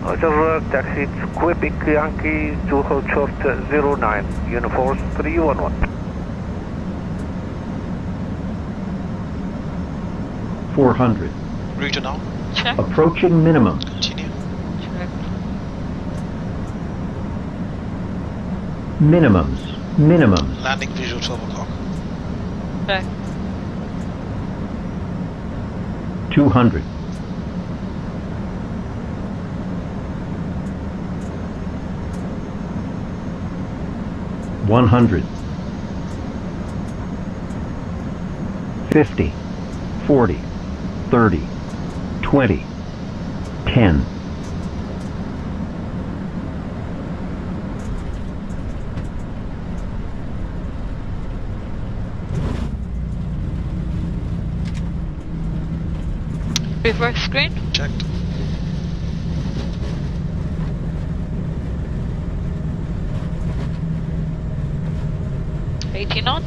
Roger, taxi to Quebec Yankee to hold short 09, Uniforce 311. 400. Regional. Check. Approaching minimum. Continue. Check. Minimums. Landing visual 12 o'clock. Check. 200. 100. 50. 40. 30. 20. 10. Reverse screen. Checked. 80 knots.